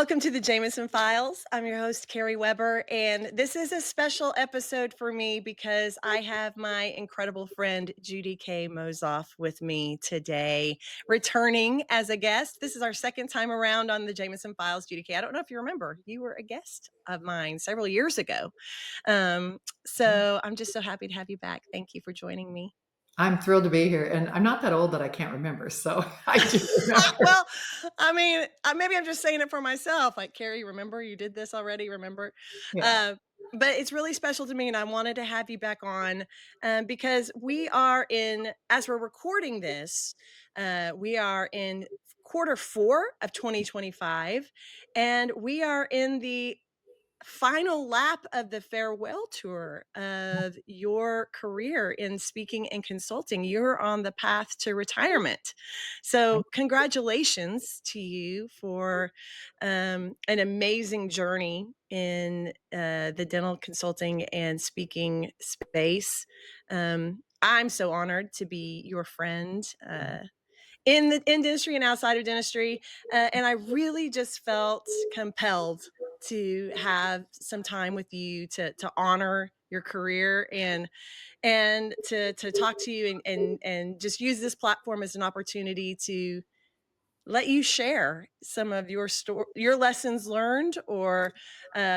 Welcome to the Jameson Files. I'm your host, Carrie Webber, and this is a special episode for me because I have my incredible friend, Judy Kay Mausolf, with me today, returning as a guest. This is our second time around on the Jameson Files, Judy Kay. I don't know if you remember, you were a guest of mine several years ago. So I'm just so happy to have you back. Thank you for joining me. I'm thrilled to be here, and I'm not that old that I can't remember, so I do remember. Well, I mean, maybe I'm just saying it for myself. Like, Carrie, remember you did this already? Remember? Yeah. Uh, but it's really special to me, and I wanted to have you back on because we are in, as we're recording this, we are in quarter four of 2025, and we are in the final lap of the farewell tour of your career in speaking and consulting. You're on the path to retirement. So, congratulations to you for an amazing journey in the dental consulting and speaking space. I'm so honored to be your friend. In dentistry and outside of dentistry. And I really just felt compelled to have some time with you to honor your career and to talk to you and just use this platform as an opportunity to let you share some of your lessons learned or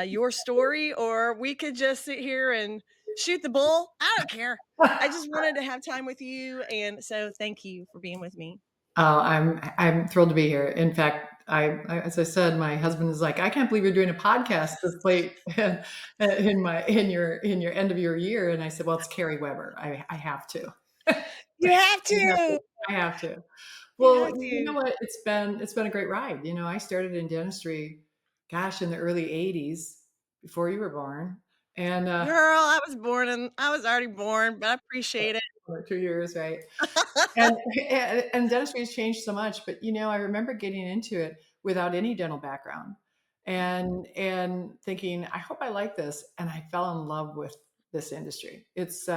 your story, or we could just sit here and shoot the bull. I don't care. I just wanted to have time with you, and so thank you for being with me. I'm thrilled to be here. In fact, as I said, my husband is like, I can't believe you're doing a podcast this late in your end of your year. And I said, well, it's Carrie Webber. I have to. You have I have to. to. I have to. You Well, have you know to. what? It's been a great ride. I started in dentistry, gosh, in the early '80s, before you were born, and Girl, I was already born, but I appreciate it. or 2 years, right? And and dentistry has changed so much, but I remember getting into it without any dental background and thinking, I hope I like this. And I fell in love with this industry. It's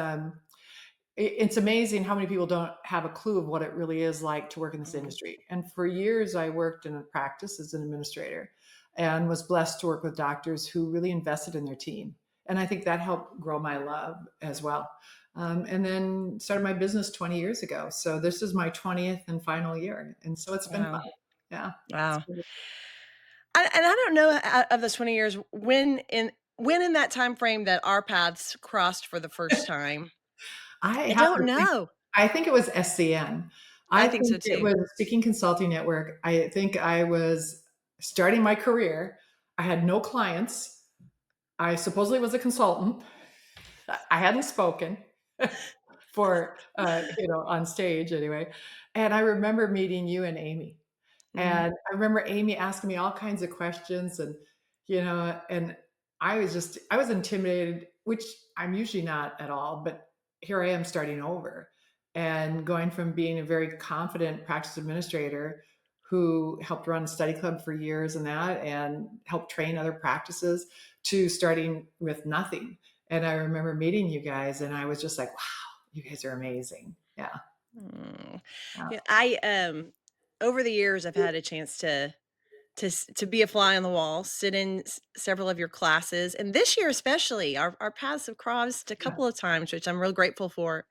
amazing how many people don't have a clue of what it really is like to work in this Mm. industry. And for years, I worked in a practice as an administrator and was blessed to work with doctors who really invested in their team. And I think that helped grow my love as well. And then started my business 20 years ago. So this is my 20th and final year. And so it's been fun. Wow. Yeah. It's Wow. been- And I don't know out of those 20 years when in that time frame that our paths crossed for the first time. I I have don't to think, know. I think it was SCN. I I think think so it too. was Speaking Consulting Network. I think I was starting my career. I had no clients. I supposedly was a consultant. I hadn't spoken for, on stage anyway. And I remember meeting you and Amy. Mhm. And I remember Amy asking me all kinds of questions and I was intimidated, which I'm usually not at all, but here I am starting over and going from being a very confident practice administrator who helped run a study club for years and helped train other practices to starting with nothing. And I remember meeting you guys and I was just like, wow, you guys are amazing. Yeah. Mm. Yeah. Yeah, I over the years I've had a chance to be a fly on the wall, sit in several of your classes, and this year especially, our paths have crossed a Yeah. couple of times, which I'm real grateful for.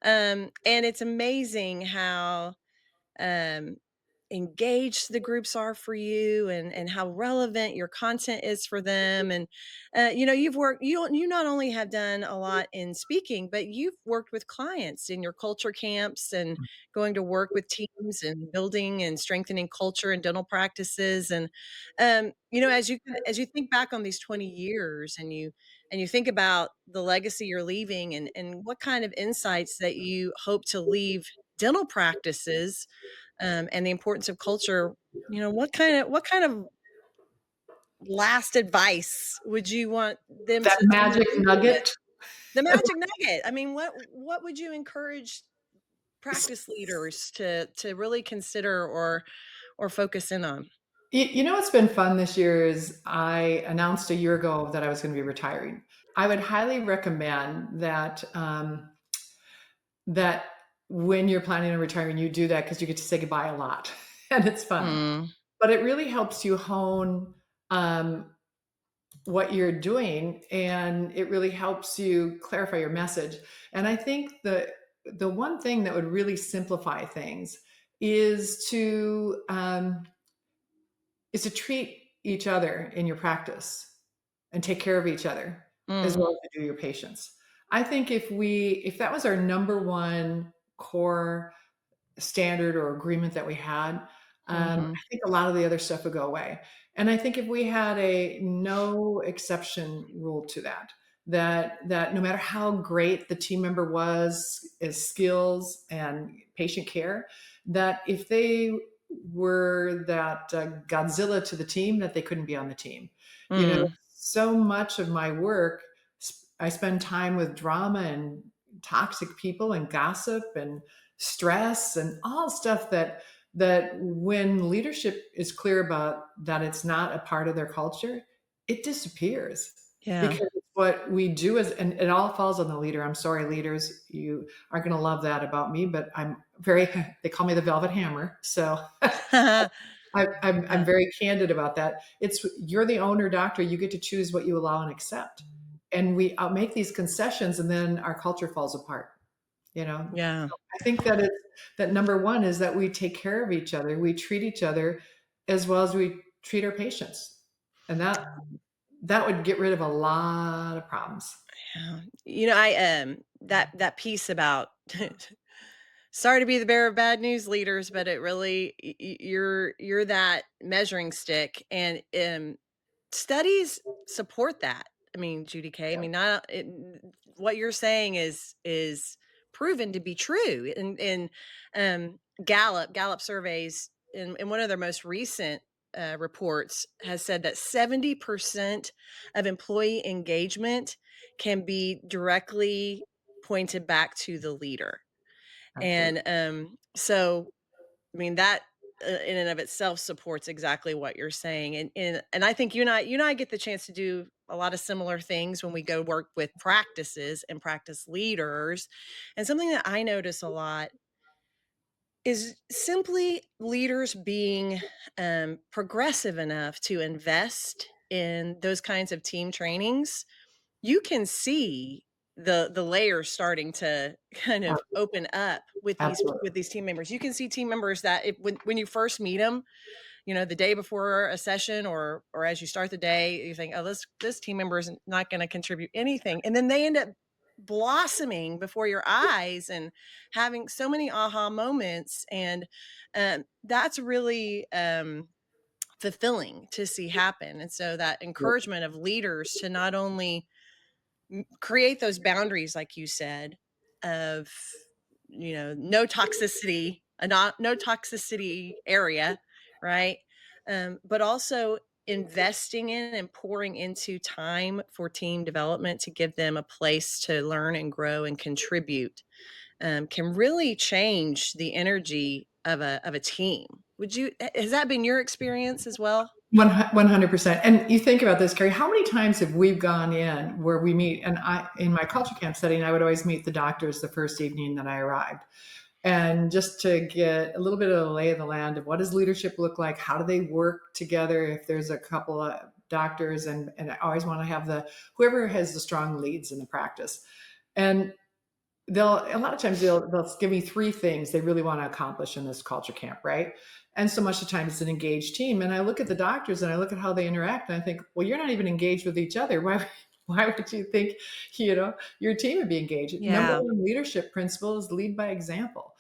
And it's amazing how um, engaged the groups are for you and how relevant your content is for them. And you not only have done a lot in speaking, but you've worked with clients in your culture camps and going to work with teams and building and strengthening culture and dental practices. And as you think back on these 20 years and you think about the legacy you're leaving and what kind of insights that you hope to leave dental practices, and the importance of culture, what kind of last advice would you want them That to magic leave you with? nugget. The magic nugget. I mean, what would you encourage practice leaders to really consider or focus in on? You know what's been fun this year is I announced a year ago that I was going to be retiring. I would highly recommend that when you're planning on retiring, you do that because you get to say goodbye a lot, and it's fun. Mm. but it really helps you hone, um, what you're doing, and it really helps you clarify your message. And I think the one thing that would really simplify things is to treat each other in your practice and take care of each other as Mm, well as you do your patients. I think if that was our number one core standard or agreement that we had, mhm, I think a lot of the other stuff would go away. And I think if we had a no exception rule to that, that no matter how great the team member was as skills and patient care, that if they were that Godzilla to the team, that they couldn't be on the team. You know, mm, so much of my work, I spend time with drama and toxic people and gossip and stress and all stuff that when leadership is clear about that it's not a part of their culture, it disappears yeah. because it's what we do as and it all falls on the leader. I'm sorry, leaders, you aren't going to love that about me, but I'm very they call me the velvet hammer. So I'm Yeah, very candid about that. It's you're the owner doctor, you get to choose what you allow and accept. And we make these concessions and then our culture falls apart, you know? yeah. I think that it's that number one is that we take care of each other. We treat each other as well as we treat our patients. And that would get rid of a lot of problems. Yeah. I that piece about sorry to be the bearer of bad news, leaders, but it really you're that measuring stick, and studies support that. I mean, Judy Kay, I Yeah, mean, not it, what you're saying is proven to be true. And Gallup surveys in one of their most recent reports has said that 70% of employee engagement can be directly pointed back to the leader. absolutely. And so I mean, that, in and of itself supports exactly what you're saying, and I think you and I get the chance to do a lot of similar things when we go work with practices and practice leaders, and something that I notice a lot is simply leaders being, progressive enough to invest in those kinds of team trainings. You can see the layers starting to kind of open up Absolutely. with these team members. You can see team members that when you first meet them, the day before a session or as you start the day, you think, "Oh, this team member is not going to contribute anything," and then they end up blossoming before your eyes and having so many aha moments, and that's really fulfilling to see happen. And so that encouragement of leaders to not only create those boundaries like you said of no toxicity, a not no toxicity area, right? But also investing in and pouring into time for team development to give them a place to learn and grow and contribute, can really change the energy of a team. Has that been your experience as well? 100%. And you think about this, Carrie, how many times have we gone in where we meet? And in my culture camp setting, I would always meet the doctors the first evening that I arrived. And just to get a little bit of the lay of the land of what does leadership look like? How do they work together? If there's a couple of doctors, and I always want to have whoever has the strong leads in the practice. And a lot of times they'll give me three things they really want to accomplish in this culture camp, right? And so much of the time it's an engaged team. And I look at the doctors and I look at how they interact and I think, well, you're not even engaged with each other. Why would you think, your team would be engaged? Number Yeah. one leadership principle is lead by example.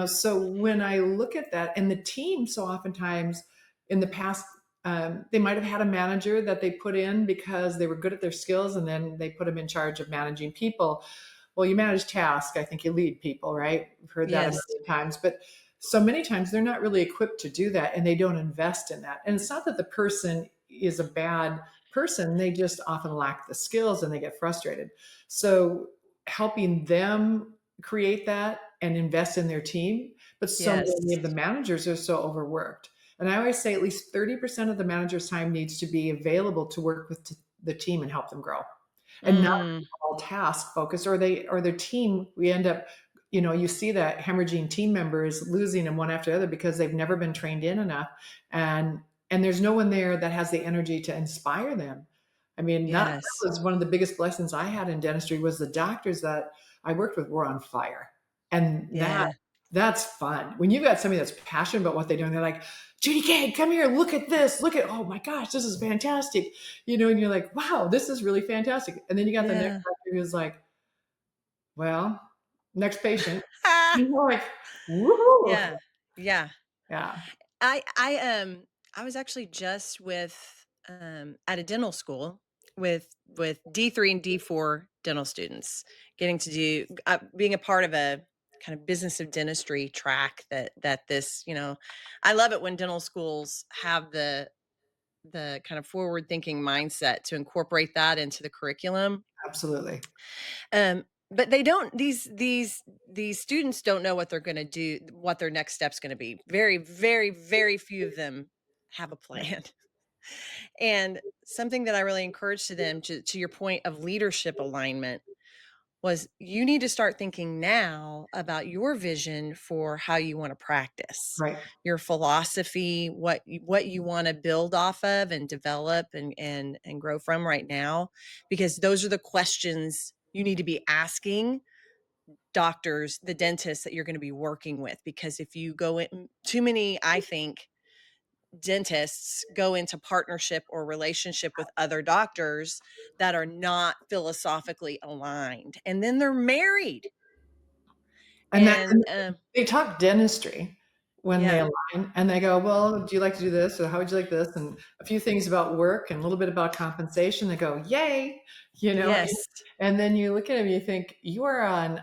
So when I look at that, and the team, so oftentimes in the past, they might have had a manager that they put in because they were good at their skills, and then they put them in charge of managing people. Well, you manage tasks. I think you lead people, right? We've heard that a Yes. million times. But so many times they're not really equipped to do that and they don't invest in that. And it's not that the person is a bad person, they just often lack the skills and they get frustrated. So helping them create that and invest in their team. But so Yes. many of the managers are so overworked. And I always say at least 30% of the manager's time needs to be available to work with the team and help them grow, and not Mm, all task focused, or their team, we end up you see that hemorrhaging team members losing them one after the other because they've never been trained in enough, and there's no one there that has the energy to inspire them. I mean, that Yes. was one of the biggest blessings I had in dentistry was the doctors that I worked with were on fire. And Yeah. that's fun. When you've got somebody that's passionate about what they're doing, they're like, Judy Kay, come here, look at this. Look at, oh my gosh, this is fantastic. And you're like, wow, this is really fantastic. And then you got the next Yeah. doctor who's like, well, next patient. Ah, You're like, woohoo. yeah. Yeah. Yeah, I I um I was actually just with at a dental school with D3 and D4 dental students getting to do being a part of a kind of business of dentistry track that this, I love it when dental schools have the kind of forward thinking mindset to incorporate that into the curriculum. absolutely. But they don't these students don't know what they're going to do, what their next step's going to be. Very, very, very few of them have a Right. plan. And something that I really encouraged to them, to your point of leadership alignment, was you need to start thinking now about your vision for how you want to practice, Right. your philosophy, what you want to build off of and develop and grow from right now, because those are the questions you need to be asking doctors, the dentists that you're going to be working with. Because if you go in, too many, I think, dentists go into partnership or relationship with other doctors that are not philosophically aligned, and then they're married. And that And and they talk dentistry when they yeah, align, and they go, "Well, do you like to do this?" Or, "How would you like this?" And a few things about work and a little bit about compensation. They go, "Yay!" You know, yes, and then you look at them, you think, "You are on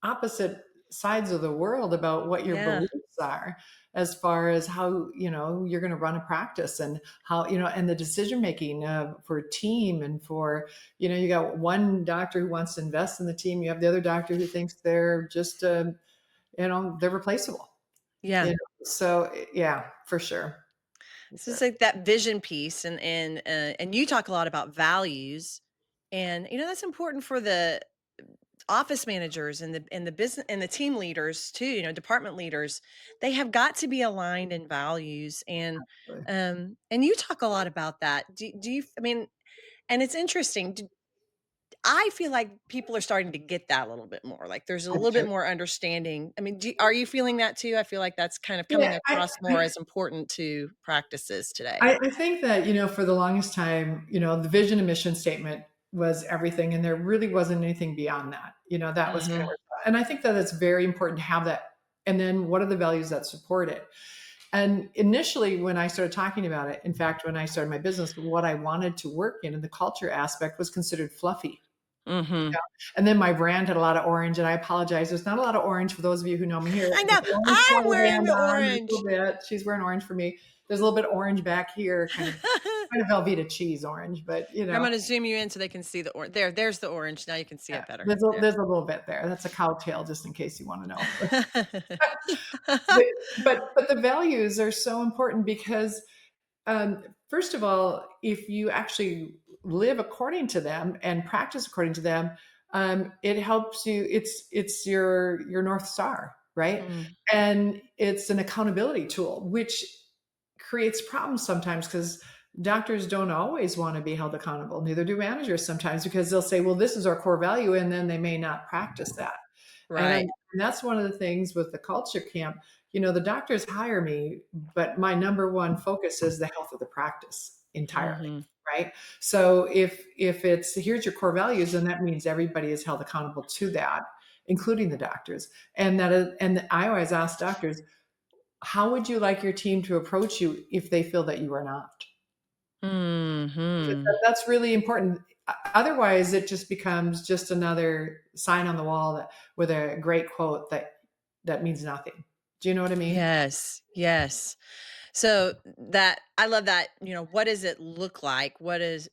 opposite sides of the world about what your yeah, beliefs are as far as how you're going to run a practice and how and the decision making for team and for you got one doctor who wants to invest in the team, you have the other doctor who thinks they're just they're replaceable, yeah. so yeah, for sure. So it's like that vision piece, and you talk a lot about values, and that's important for the office managers and the business and the team leaders too, department leaders. They have got to be aligned in values, and you talk a lot about that. Do you, I mean, and it's interesting. I feel like people are starting to get that a little bit more. Like there's a I little bit do. more understanding. I mean, are you feeling that too? I feel like that's kind of Yeah, coming across more as important to practices today. I think that, for the longest time, the vision and mission statement was everything, and there really wasn't anything beyond that. That was kind of Hmm. where, and I think that it's very important to have that. And then what are the values that support it? And initially, when I started talking about it, in fact, when I started my business, what I wanted to work in and the culture aspect was considered fluffy. Hmm. And then my brand had a lot of orange, and I apologize. There's not a lot of orange for those of you who know me here. I There's know. orange I'm color wearing band the on a little orange. bit. She's wearing orange for me. There's a little bit of orange back here, kind of Velveeta cheese orange, but I'm gonna zoom you in so they can see the orange. There's the orange. Now you can see yeah, it better. there's a, There. there's a little bit there. That's a cow tail, just in case you want to know. But but the values are so important because first of all, if you actually live according to them and practice according to them, it helps you. It's your North Star, right? Mm, And it's an accountability tool, which creates problems sometimes because doctors don't always want to be held accountable. Neither do managers sometimes because they'll say, "Well, this is our core value," and then they may not practice that. right. And that's one of the things with the culture camp. The doctors hire me, but my number one focus is the health of the practice entirely, Hmm. right? So if it's here's your core values, then that means everybody is held accountable to that, including the doctors. And I always ask doctors, how would you like your team to approach you if they feel that you are not? Because Hmm. that's really important. Otherwise, it just becomes just another sign on the wall with a great quote that means nothing. Do you know what I mean? Yes. Yes. So that I love that, what does it look like? What is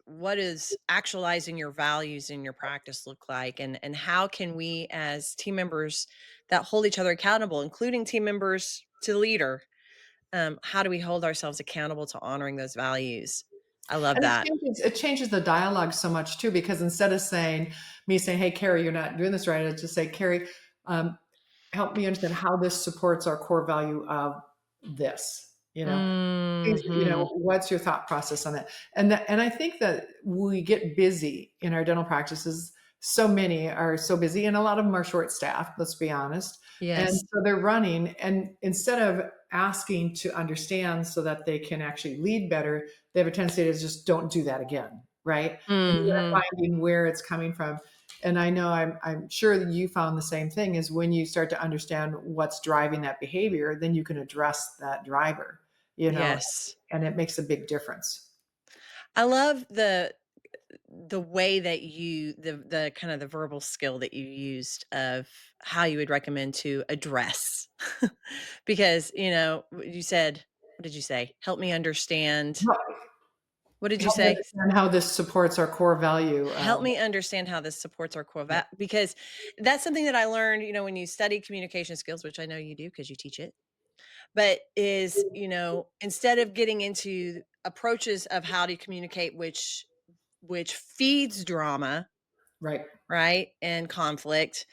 actualizing your values in your practice look like? And how can we as team members that hold each other accountable, including team members to the leader, how do we hold ourselves accountable to honoring those values? I love And that. it changes the dialogue so much too, because instead of saying, "Hey, Carrie, you're not doing this right," I just say, "Carrie, um, help me understand how this supports our core value of this, you know? Mhm. What's your thought process on it? And I think that we get busy in our dental practices. So many are so busy, and a lot of them are short staffed, let's be honest. And Yes. so they're running, and instead of asking to understand so that they can actually lead better, they have a tendency to just don't do that again, right? Instead of Mhm. finding where it's coming from. And I know I'm sure that you found the same thing is when you start to understand what's driving that behavior, then you can address that driver, you know, Yes. and it makes a big difference. I love the way that the kind of the verbal skill that you used of how you would recommend to address. Because, you said, what did you say? Help me understand. Right. What did you Help me say? understand how this supports our core value Help of me understand how this supports our core yeah, because that's something that I learned, when you study communication skills, which I know you do because you teach it. But is, instead of getting into approaches of how to communicate which feeds drama, right. right? And conflict,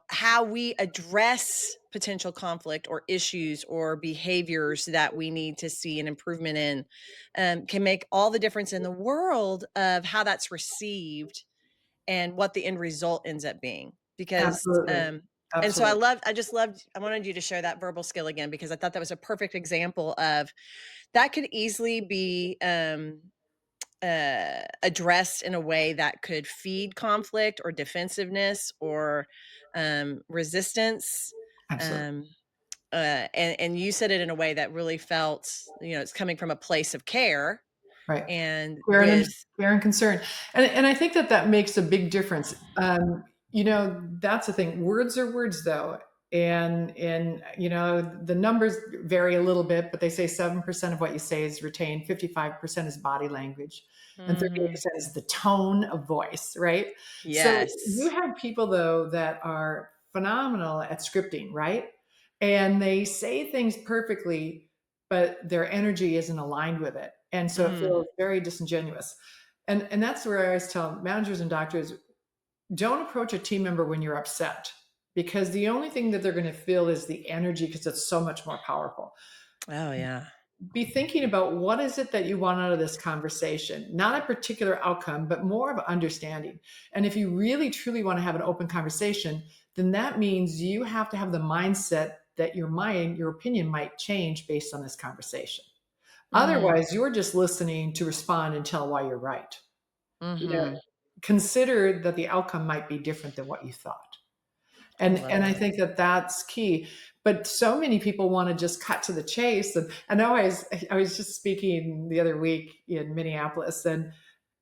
how we address potential conflict or issues or behaviors that we need to see an improvement in, can make all the difference in the world of how that's received and what the end result ends up being. Because, Absolutely. and so Absolutely. I wanted you to share that verbal skill again because I thought that was a perfect example of that could easily be addressed in a way that could feed conflict or defensiveness or resistance. Absolutely. Um, and you said it in a way that really felt, it's coming from a place of care Right. and Care and with, care and concern. And I think that that makes a big difference. That's the thing. Words are words though. And the numbers vary a little bit, but they say 7% of what you say is retained, 55% is body language, and mhm, 38% is the tone of voice, right? So you yes. have people though that are phenomenal at scripting, right? And they say things perfectly, but their energy isn't aligned with it. And so it Mm, feels very disingenuous. And that's where I always tell managers and doctors, don't approach a team member when you're upset because the only thing that they're going to feel is the energy because it's so much more powerful. oh yeah. Be thinking about what is it that you want out of this conversation, not a particular outcome, but more of understanding. And if you really truly want to have an open conversation, then that means you have to have the mindset that your opinion might change based on this conversation. Mm, Otherwise, you're just listening to respond and tell why you're right. You know, mhm. consider that the outcome might be different than what you thought. I And love and I that. think that that's key. But so many people want to just cut to the chase. And I know I was just speaking the other week in Minneapolis, and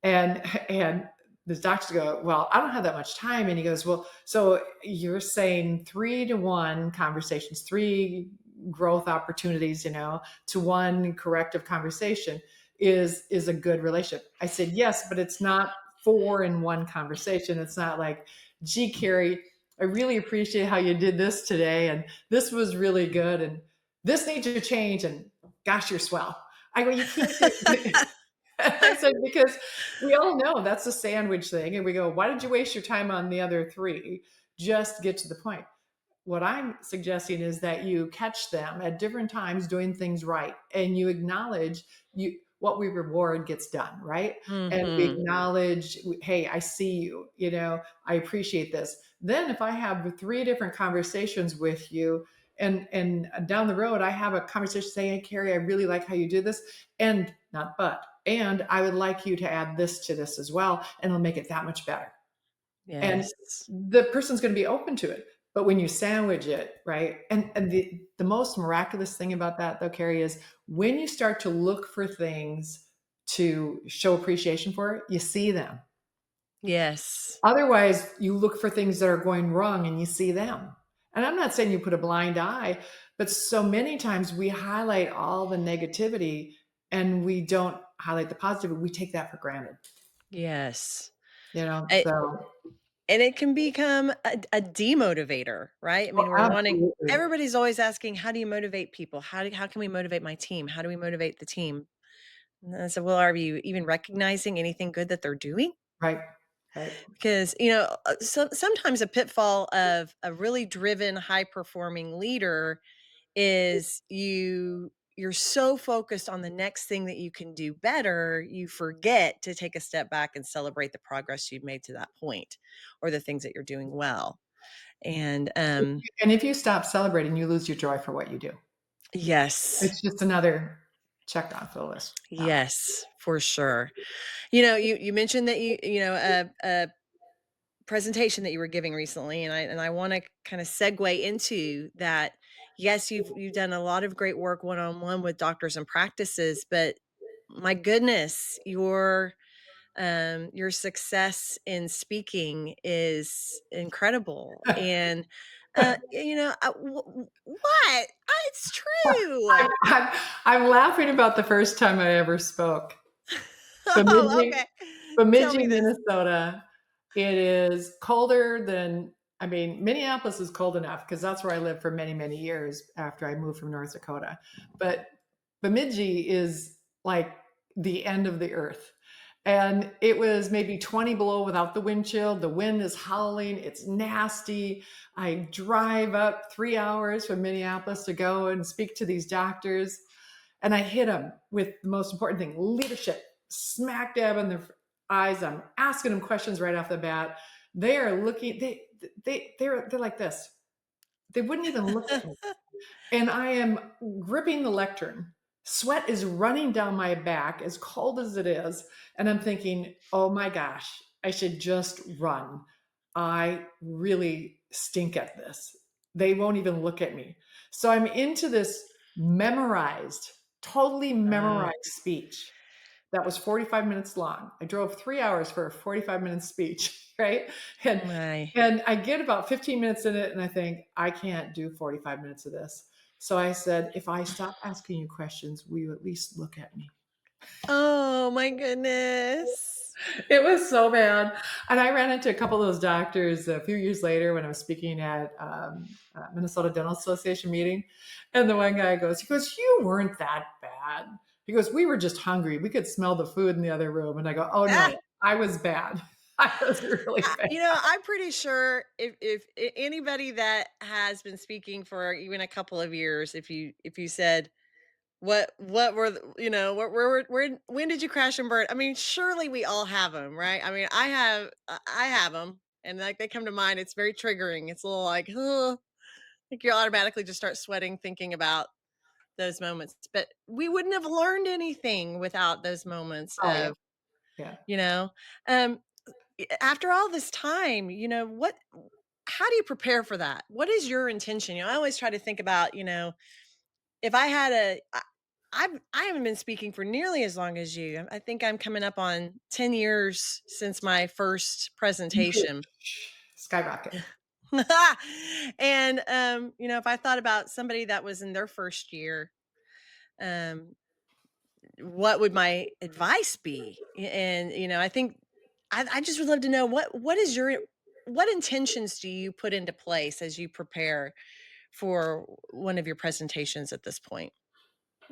and this doctor go, well, I don't have that much time. And he goes, well, so you're saying 3-to-1 conversations, three growth opportunities, to one corrective conversation is a good relationship. I said, yes, but it's not 4 in 1 conversation. It's not like, gee, Carrie, I really appreciate how you did this today. And this was really good. And this needs to change. And gosh, you're swell. I go, you can't do I said, because we all know that's a sandwich thing. And we go, why did you waste your time on the other three? Just get to the point. What I'm suggesting is that you catch them at different times doing things right and you acknowledge you what we reward gets done, right? And we Mhm. acknowledge, hey, I see you, I appreciate this. Then if I have 3 different conversations with you and down the road I have a conversation saying, hey Carrie, I really like how you do this. And not but, and I would like you to add this to this as well, and it'll make it that much better. And Yes. the person's going to be open to it. But when you sandwich it, right? And the most miraculous thing about that though, Carrie, is when you start to look for things to show appreciation for, you see them. Yes. Otherwise, you look for things that are going wrong and you see them. And I'm not saying you put a blind eye, but so many times we highlight all the negativity and we don't highlight the positive. We take that for granted, Yes. so And it can become a demotivator, right? I oh, mean, we're wanting absolutely. everybody's always asking, "How do you motivate people? How can we motivate my team? How do we motivate the team?" And I said, "Well, are you even recognizing anything good that they're doing?" Right. Right. Because, sometimes a pitfall of a really driven, high performing leader is you're so focused on the next thing that you can do better, you forget to take a step back and celebrate the progress you've made to that point or the things that you're doing well. And And if you stop celebrating, you lose your joy for what you do. yes. It's just another check off the list. Yeah. Yes, for sure. You mentioned that a presentation that you were giving recently, and I want to kind of segue into that. Yes, you've done a lot of great work one on one with doctors and practices, but my goodness, your success in speaking is incredible. And what? It's true. I'm laughing about the first time I ever spoke. Oh, Bemidji, okay. Tell Bemidji, me this. Minnesota. It is colder than, I mean, Minneapolis is cold enough because that's where I lived for many, many years after I moved from North Dakota. But Bemidji is like the end of the earth. And it was maybe 20 below without the wind chill. The wind is howling. It's nasty. I drive up 3 hours from Minneapolis to go and speak to these doctors. And I hit them with the most important thing, leadership, smack dab in their eyes. I'm asking them questions right off the bat. They are looking, they're like this. They wouldn't even look at me. And I am gripping the lectern. Sweat is running down my back, as cold as it is. And I'm thinking, oh my gosh, I should just run. I really stink at this. They won't even look at me. So I'm into this memorized, totally Oh, memorized speech that was 45 minutes long. I drove 3 hours for a 45-minute speech, right? And my. and I get about 15 minutes in it and I think, I can't do 45 minutes of this. So I said, if I stop asking you questions, will you at least look at me? Oh my goodness. It was so bad. And I ran into a couple of those doctors a few years later when I was speaking at Minnesota Dental Association meeting. And the one guy goes, you weren't that bad. He goes, we were just hungry. We could smell the food in the other room. And I go, oh Ah, no, I was bad. I was really bad. I'm pretty sure if anybody that has been speaking for even a couple of years, if you said what were where when did you crash and burn? I mean, surely we all have them, right? I mean, I have them, and like they come to mind. It's very triggering. It's a little like, like you automatically just start sweating thinking about those moments. But we wouldn't have learned anything without those moments Oh yeah. of, Yeah. you know, um, after all this time, how do you prepare for that? What is your intention? I always try to think about, if I had I haven't been speaking for nearly as long as you. I think I'm coming up on 10 years since my first You could presentation. skyrocket. And if I thought about somebody that was in their first year, um, what would my advice be? And I think I just would love to know what intentions do you put into place as you prepare for one of your presentations at this point?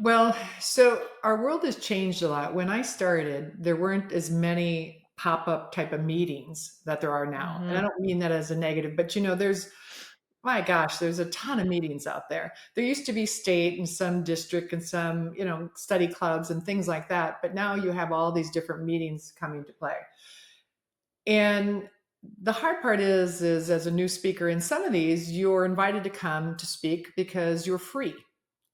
Well, so our world has changed a lot. When I started, there weren't as many pop-up type of meetings that there are now. And I Hmm. don't mean that as a negative, but there's my gosh, there's a ton of meetings out there. There used to be state and some district and some, study clubs and things like that, but now you have all these different meetings coming to play. And the hard part is as a new speaker in some of these, you're invited to come to speak because you're free.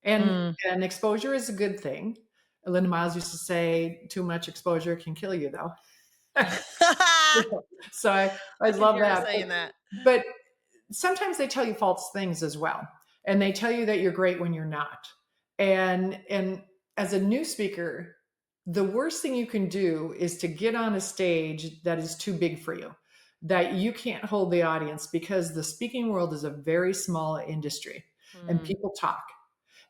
And Mm. and exposure is a good thing. Linda Miles used to say, too much exposure can kill you, though. So I I can love hear her that. saying that. But sometimes they tell you false things as well. And they tell you that you're great when you're not. And as a new speaker, the worst thing you can do is to get on a stage that is too big for you, that you can't hold the audience, because the speaking world is a very small industry and Mm. people talk.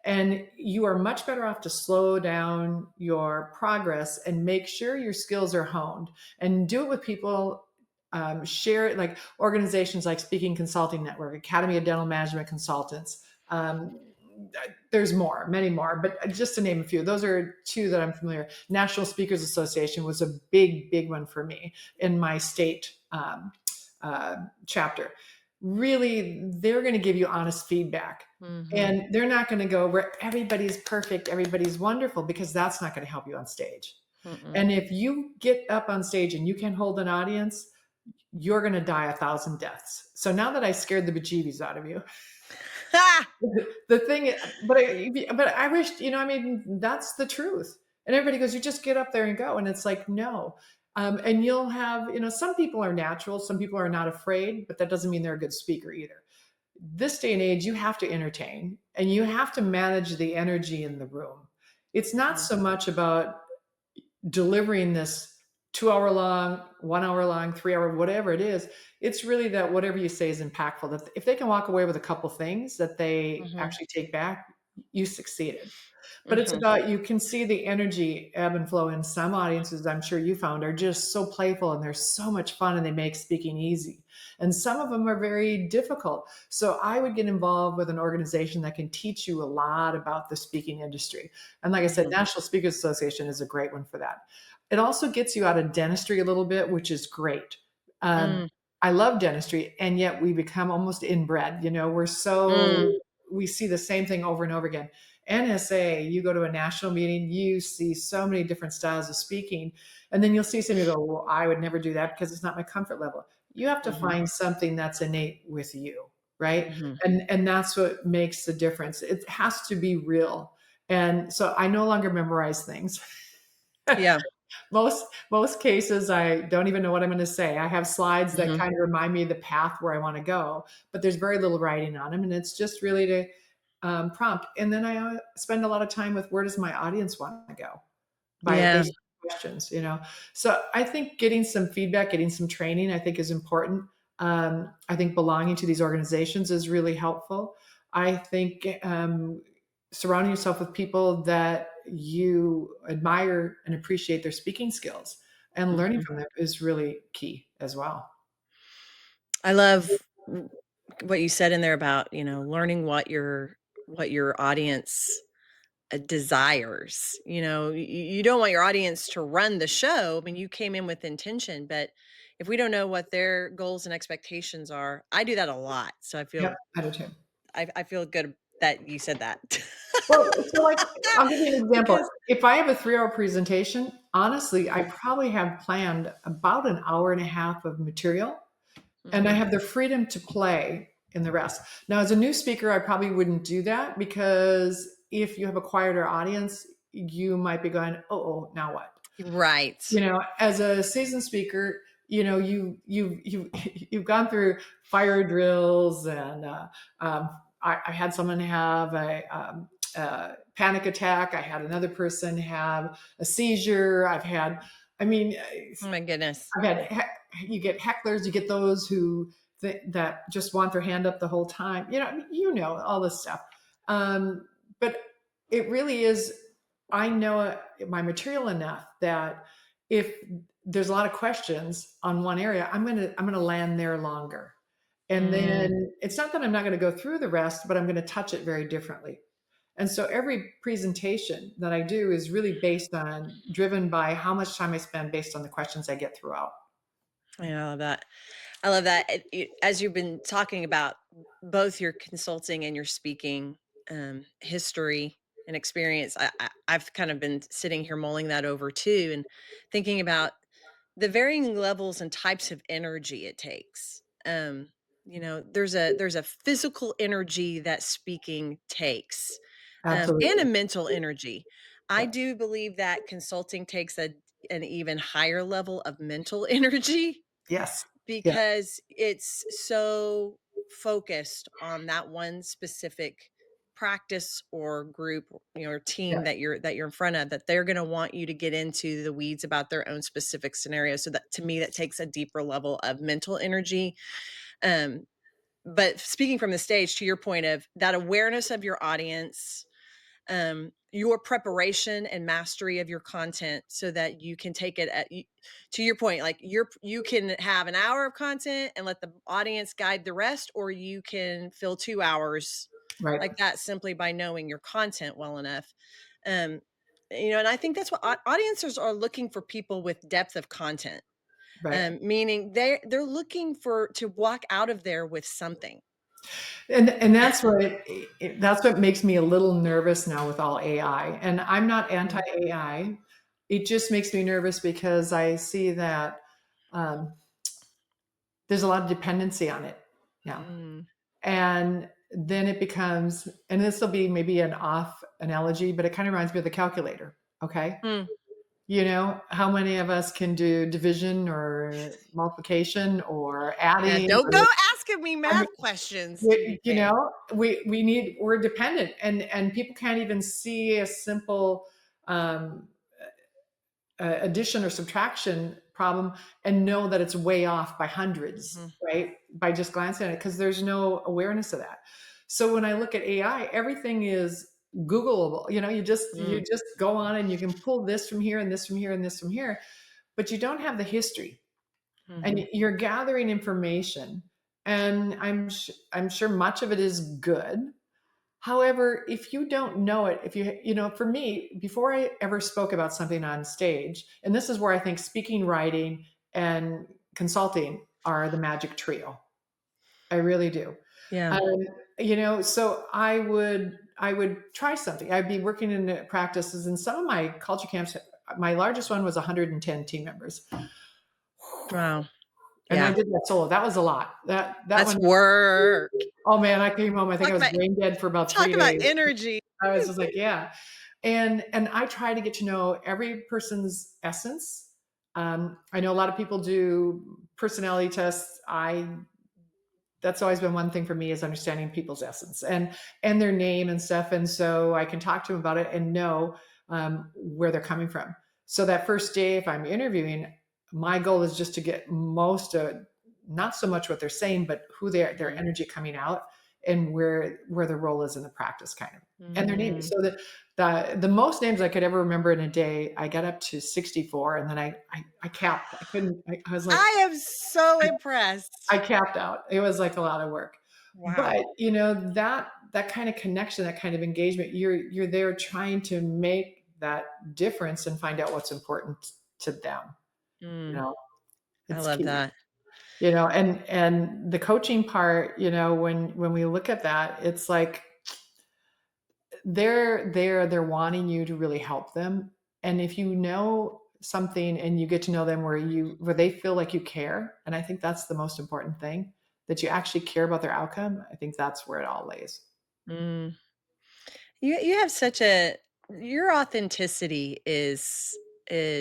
And you are much better off to slow down your progress and make sure your skills are honed, and do it with people. Share it, like organizations like Speaking Consulting Network, Academy of Dental Management Consultants, there's more, many more, but just to name a few, those are two that I'm familiar. National Speakers Association was a big, big one for me in my state chapter. Really, they're going to give you honest feedback. Mhm. And they're not going to go where everybody's perfect, everybody's wonderful, because that's not going to help you on stage. Mm-mm. And if you get up on stage and you can hold an audience, you're going to die 1,000 deaths. So now that I scared the bejeebies out of you, Ha! the thing, but I wish, I mean, that's the truth. And everybody goes, you just get up there and go. And it's like, no. And you'll have, some people are natural, some people are not afraid, but that doesn't mean they're a good speaker either. This day and age, you have to entertain and you have to manage the energy in the room. It's not Mhm. so much about delivering this 2 hour long, 1 hour long, 3 hour, whatever it is. It's really that whatever you say is impactful. That if they can walk away with a couple things that they Mhm. actually take back, you succeeded. But it's Mhm. about, you can see the energy ebb and flow in some audiences. I'm sure you found are just so playful and they're so much fun and they make speaking easy. And some of them are very difficult. So I would get involved with an organization that can teach you a lot about the speaking industry. And like I said, Mhm. National Speakers Association is a great one for that. It also gets you out of dentistry a little bit, which is great. Um, Mm. I love dentistry, and yet we become almost inbred. Mm. We see the same thing over and over again. NSA, you go to a national meeting, you see so many different styles of speaking, and then you'll see somebody go, well, I would never do that because it's not my comfort level. You have to Mhm. find something that's innate with you, right? Mhm. And that's what makes the difference. It has to be real. And so I no longer memorize things. Yeah. Most cases, I don't even know what I'm going to say. I have slides that Mhm. kind of remind me of the path where I want to go, but there's very little writing on them, and it's just really to prompt. And then I spend a lot of time with, where does my audience want to go, by Yeah. based on questions. So I think getting some feedback, getting some training, I think is important. I think belonging to these organizations is really helpful. I think surrounding yourself with people that you admire and appreciate their speaking skills and learning Mhm. from them is really key as well. I love what you said in there about, learning what your audience desires. You don't want your audience to run the show. I mean, you came in with intention, but if we don't know what their goals and expectations are, I do that a lot. So I Yep, feel I do too. I feel good that you said that. Well, so like, I'll give you an example. Because If I have a 3 hour presentation, honestly, I Mhm. probably have planned about an hour and a half of material, and I Mhm. have the freedom to play in the rest. Now, as a new speaker, I probably wouldn't do that, because if you have a quieter audience, you might be going, oh, now what? Right. As a seasoned speaker, you've gone through fire drills, and I had someone have a panic attack. I had another person have a seizure. I mean, Oh my goodness. I've had you get hecklers, you get those who that just want their hand up the whole time. All this stuff. But it really is. I know my material enough that if there's a lot of questions on one area, I'm gonna land there longer. And Mm. then it's not that I'm not going to go through the rest, but I'm going to touch it very differently. And so every presentation that I do is really driven by how much time I spend based on the questions I get throughout. I love that. I love that. As you've been talking about both your consulting and your speaking history and experience, I've kind of been sitting here mulling that over too, and thinking about the varying levels and types of energy it takes. There's a physical energy that speaking takes, and a Absolutely. mental energy. I Yep. do believe that consulting takes an even higher level of mental energy Yes. Yes. because it's so focused on that one specific practice or group, or team Yeah. that you're in front of, that they're going to want you to get into the weeds about their own specific scenario. So that, to me, that takes a deeper level of mental energy. um but speaking from the stage, to your point of that awareness of your audience, your preparation and mastery of your content, so that you can take it to your point, like you can have an hour of content and let the audience guide the rest, or you can fill 2 hours Right. like that simply by knowing your content well enough. Um, and I think that's what audiences are looking for, people with depth of content. Right. Meaning they're looking for to walk out of there with something. And that's what that's what makes me a little nervous now with all AI. And I'm not anti Mm, AI. It just makes me nervous because I see that um, there's a lot of dependency on it now. mm, And then it becomes, and this will be maybe an off analogy, but it kind of reminds me of the calculator. Okay. mm. You know, how many of us can do division or multiplication or Yeah, adding? don't Or, go asking me I mean, math questions, Judy you Kay. know, we're dependent, and people can't even see a simple um, addition or subtraction problem and know that it's way off by hundreds, Mhm, right? By just glancing at it, because there's no awareness of that. So when I look at AI, everything is Googleable. You know, you mm, just go on and you can pull this from here and this from here and this from here, but you don't have the history, and mhm, you're gathering information. And I'm sure much of it is good. However, if you don't know it, if you know, for me, before I ever spoke about something on stage, and this is where I think speaking, writing, and consulting are the magic trio. I really do. yeah, Um, you know, so I would try something. I'd be working in the practices, and some of my culture camps. My largest one was 110 team members, wow, and I yeah, did that solo. That was a lot. That that's one. work. Oh man, I came home. I think I Talk was about brain dead for about talk three about days. energy. I was just like, yeah. And I try to get to know every person's essence. I know a lot of people do personality tests. I That's always been one thing for me, is understanding people's essence and their name and stuff. And so I can talk to them about it and know where they're coming from. So that first day, if I'm interviewing, my goal is just to get most of, not so much what they're saying, but who their Mhm, energy coming out, and where the role is in the practice, kind of, and their name. mm. So that the most names I could ever remember in a day, I got up to 64, and then I capped. I couldn't. I was like, I am so I impressed. capped out. It was like a lot of work. Wow. But, you know, that kind of connection, that kind of engagement, you're there trying to make that difference and find out what's important to them. You Mm, know, I it's love key. that. You know, and the coaching part, you know, when we look at that, it's like they're wanting you to really help them. And if you know something and you get to know them where they feel like you care, and I think that's the most important thing, that you actually care about their outcome, I think that's where it all lays. Mm. You have such a your authenticity is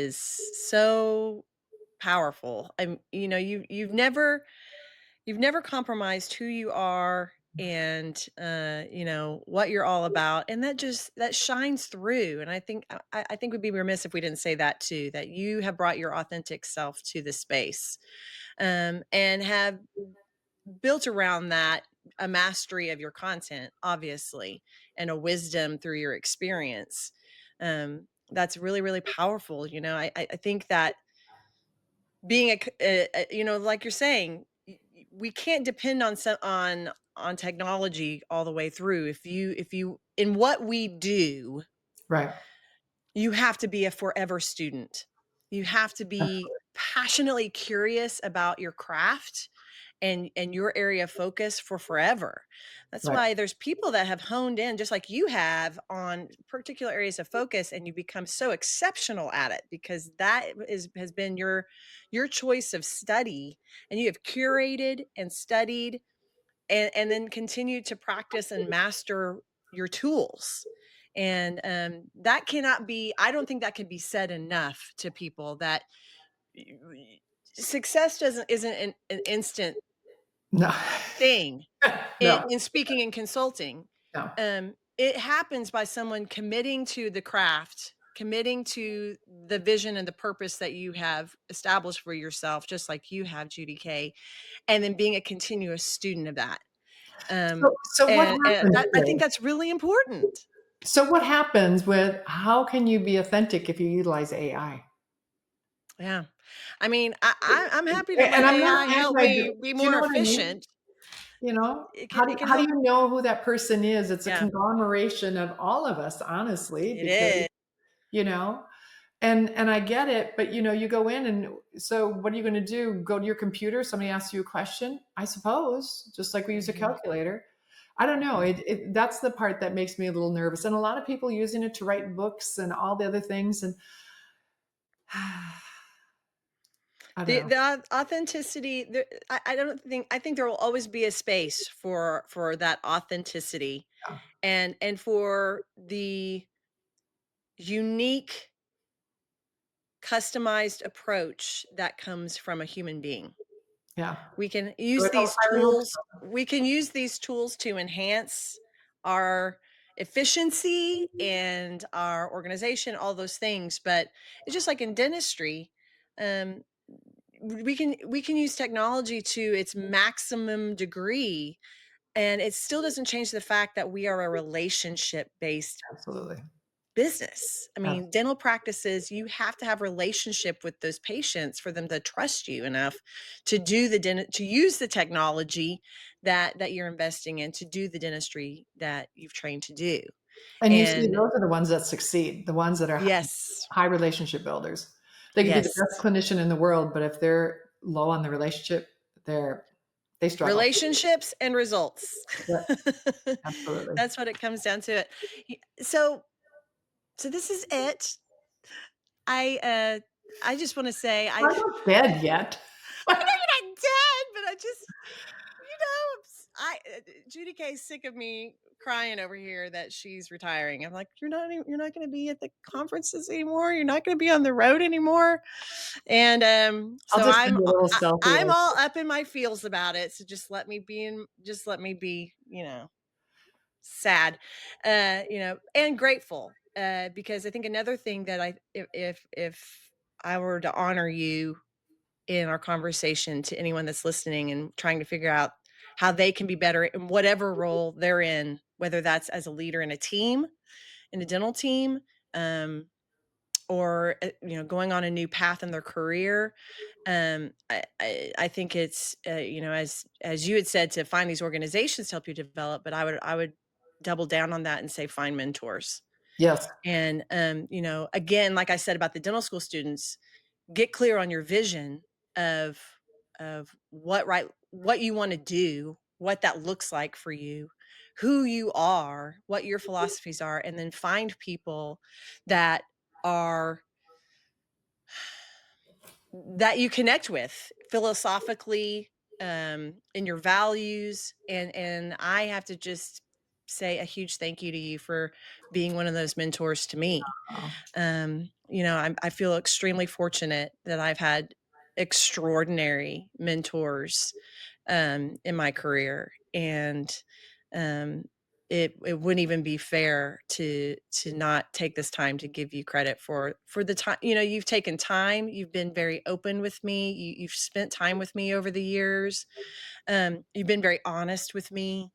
so powerful. You've never compromised who you are and what you're all about, and that shines through. And I think we'd be remiss if we didn't say that too, that you have brought your authentic self to the space, and have built around that a mastery of your content, obviously, and a wisdom through your experience. That's really, really powerful. I think that being like you're saying, we can't depend on on technology all the way through. If you in what we do, Right. you have to be a forever student. You have to be passionately curious about your craft and your area of focus for forever. That's Right. why there's people that have honed in just like you have on particular areas of focus, and you become so exceptional at it because that is has been your choice of study, and you have curated and studied and then continue to practice and master your tools. And that cannot be, I don't think that can be said enough to people, that success isn't an instant No. thing No. in speaking and consulting. No. It happens by someone committing to the craft, committing to the vision and the purpose that you have established for yourself, just like you have, Judy Kay, and then being a continuous student of that. Um, So what and happens that I think with that's really important. how can you be authentic if you utilize AI? Yeah. I mean, I'm happy to And let I'm not AI help anti, me do be you more know what I mean? efficient. You know, it can how do help. you know who that person is? It's a Yeah, conglomeration of all of us, honestly, it because, is. you know, and I get it, but, you go in and so what are you gonna do? Go to your computer, somebody asks you a question? I suppose, just like we use a Mhm. calculator. I don't know, that's the part that makes me a little nervous, and a lot of people using it to write books and all the other things, and I don't know. Authenticity, I don't think, I think there will always be a space for that authenticity, Yeah, and for the unique, customized approach that comes from a human being. yeah. We can So use these I would hope tools so. we can use these tools to enhance our efficiency and our organization, all those things, but it's just like in dentistry, um, we can use technology to its maximum degree, and it still doesn't change the fact that we are a relationship-based Absolutely. business. I Ab mean, dental practices, you have to have relationship with those patients for them to trust you enough to do to use the technology that you're investing in to do the dentistry that you've trained to do. And you see, And those are the ones that succeed, the ones that are yes, high relationship builders. They could be the yes. best clinician in the world, but if they're low on the relationship, they're they struggle. Relationships and results. Yeah, absolutely. That's what it comes down to it. So this is it. I uh I just want to say I I'm not dead yet. I know you're not dead, but I just, Judy Kay's sick of me crying over here that she's retiring. I'm like, you're not going to be at the conferences anymore. You're not going to be on the road anymore. And I'll so just send you a little selfie I'm like, all up in my feels about it. So just let me be, sad, and grateful. Because I think another thing that if I were to honor you in our conversation to anyone that's listening and trying to figure out how they can be better in whatever role they're in, whether that's as a leader in a team, in a dental team, um, or going on a new path in their career. I think it's as you had said, to find these organizations to help you develop, but I would double down on that and say find mentors. yes. And again, like I said about the dental school students, get clear on your vision of what you want to do, what that looks like for you, who you are, what your philosophies are, and then find people that are that you connect with philosophically, in your values. And I have to just say a huge thank you to you for being one of those mentors to me. Oh, I feel extremely fortunate that I've had extraordinary mentors, in my career, and um, it wouldn't even be fair to not take this time to give you credit for the time. You've taken time. You've been very open with me. You've spent time with me over the years. You've been very honest with me.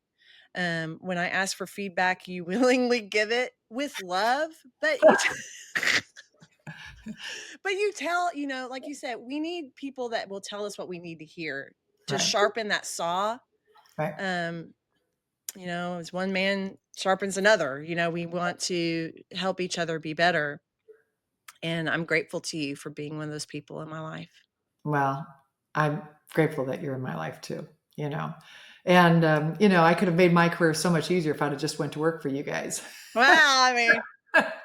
When I ask for feedback, you willingly give it with love, but but you tell, like you said, we need people that will tell us what we need to hear to right, sharpen that saw. right. Um, as one man sharpens another, we want to help each other be better. And I'm grateful to you for being one of those people in my life. Well, I'm grateful that you're in my life too, you know. And I could have made my career so much easier if I'd have just went to work for you guys. Well, I mean,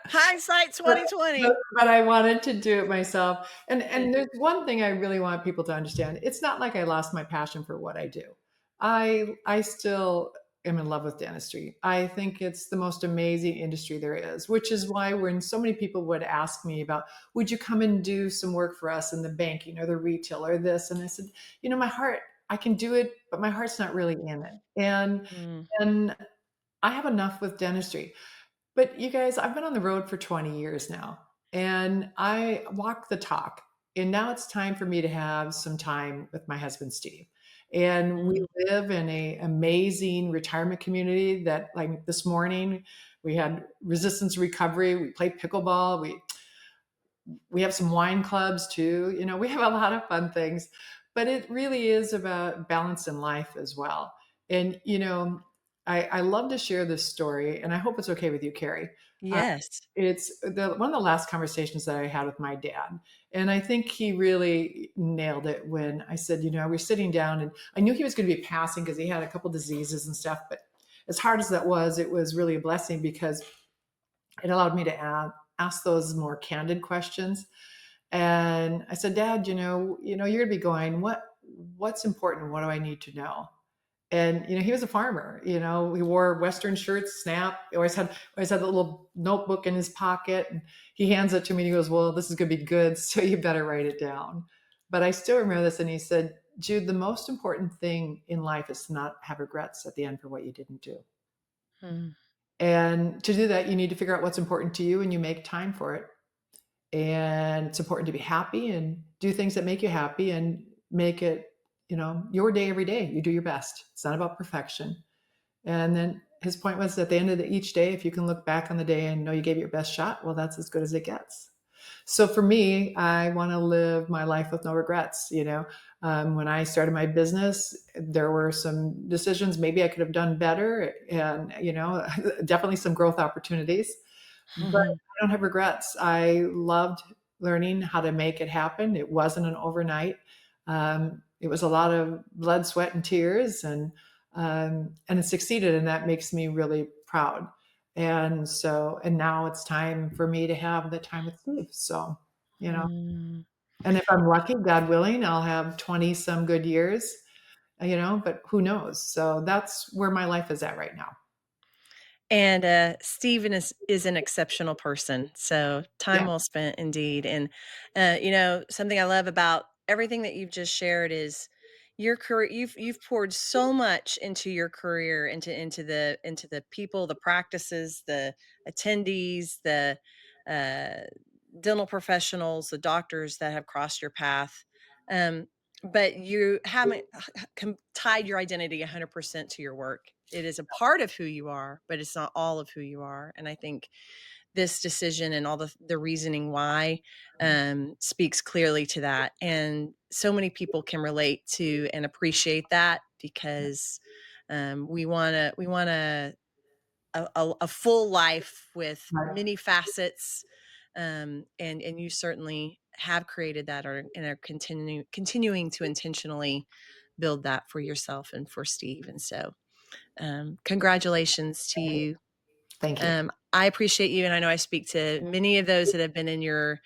hindsight but, 2020. but I wanted to do it myself. Yeah. And there's one thing I really want people to understand. It's not like I lost my passion for what I do. I still am in love with dentistry. I think it's the most amazing industry there is, which is why when so many people would ask me about, would you come and do some work for us in the banking or the retail or this? And I said, my heart, I can do it, but my heart's not really in it. Mm. And I have enough with dentistry. But you guys, I've been on the road for 20 years now and I walk the talk. And now it's time for me to have some time with my husband, Steve. And we Mm. live in a amazing retirement community that like this morning we had resistance recovery. We played pickleball. We have some wine clubs too. We have a lot of fun things, but it really is about balance in life as well. And, I love to share this story, and I hope it's okay with you, Carrie. Uh, Yes. it's one of the last conversations that I had with my dad. And I think he really nailed it when I said, we're sitting down, and I knew he was going to be passing because he had a couple diseases and stuff. But as hard as that was, it was really a blessing because it allowed me to ask those more candid questions. And I said, Dad, you're going to be going, what's important? What do I need to know? And he was a farmer. He wore Western shirts, snap. He always had a little notebook in his pocket. And he hands it to me. And he goes, "Well, this is going to be good, so you better write it down." But I still remember this. And he said, "Jude, the most important thing in life is to not have regrets at the end for what you didn't do. Mm. And to do that, you need to figure out what's important to you, and you make time for it. And it's important to be happy and do things that make you happy and make it, your day every day. You do your best. It's not about perfection." And then his point was, at the end of each day, if you can look back on the day and know you gave it your best shot, well, that's as good as it gets. So for me, I want to live my life with no regrets. When I started my business, there were some decisions maybe I could have done better, and definitely some growth opportunities. But Mhm. I don't have regrets. I loved learning how to make it happen. It wasn't an overnight. It was a lot of blood, sweat, and tears, and it succeeded, and that makes me really proud. And now it's time for me to have the time with Steve. So, you know, Mm. and if I'm lucky, God willing, I'll have 20 some good years, but who knows? So that's where my life is at right now. And, Steven is an exceptional person, so time Yeah. well spent indeed, and, something I love about everything that you've just shared is your career you've poured so much into your career, into the people, the practices, the attendees, the, uh, dental professionals, the doctors that have crossed your path, but you haven't tied your identity 100% to your work. It is a part of who you are, but it's not all of who you are. And I think this decision and all the reasoning why speaks clearly to that. And so many people can relate to and appreciate that because we want a full life with Right. many facets, and you certainly have created that or and are continuing to intentionally build that for yourself and for Steve. And so, congratulations to Thank you. you. Thank you. I appreciate you, and I know I speak to many of those that have been in your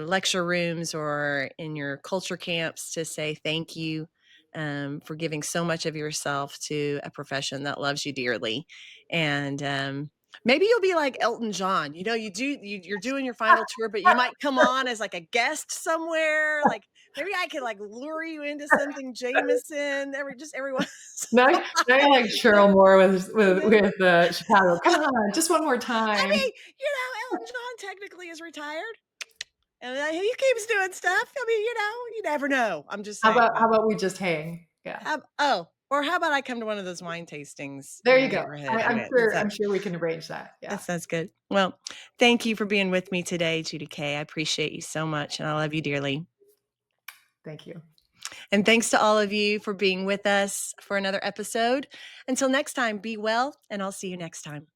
lecture rooms or in your culture camps to say thank you for giving so much of yourself to a profession that loves you dearly. And maybe you'll be like Elton John. You're doing your final tour, but you might come on as like a guest somewhere. Like maybe I could like lure you into something Jameson every once. Now, now you're like Cheryl Moore with Chicago. Come on, just one more I time. mean, Elton John technically is retired, and he keeps doing stuff. I mean, you never know. I'm just How saying. about how about we just hang? Yeah. Or how about I come to one of those wine tastings in There your you go. neighborhood? I, I I'm mean, sure I'm sure we can arrange that. that Yeah. sounds good. Well, thank you for being with me today, Judy Kay. I appreciate you so much, and I love you dearly. Thank you. And thanks to all of you for being with us for another episode. Until next time, be well, and I'll see you next time.